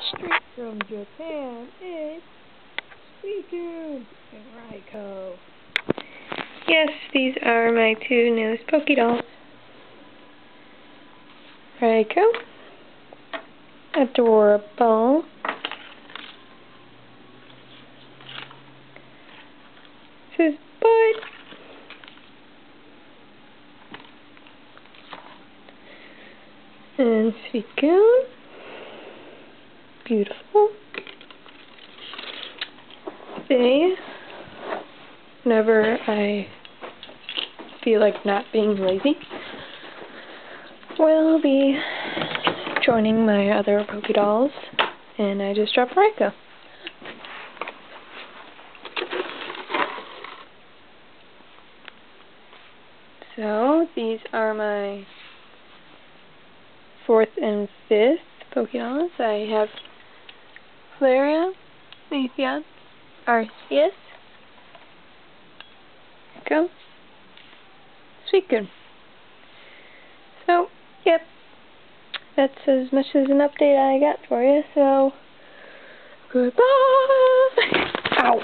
Straight from Japan, it's Suicune and Raikou. Yes, these are my two newest Pokédolls. Raikou, adorable. This is Bud. And Suicune. Beautiful. They, whenever I feel like not being lazy, will be joining my other Pokédolls, and I just dropped Raikou. So, these are my 4th and 5th Pokédolls. I have Flareon, Leafeon, Arceus, Raikou, Suicune. So, yep, that's as much as an update I got for you, so, goodbye! Ow!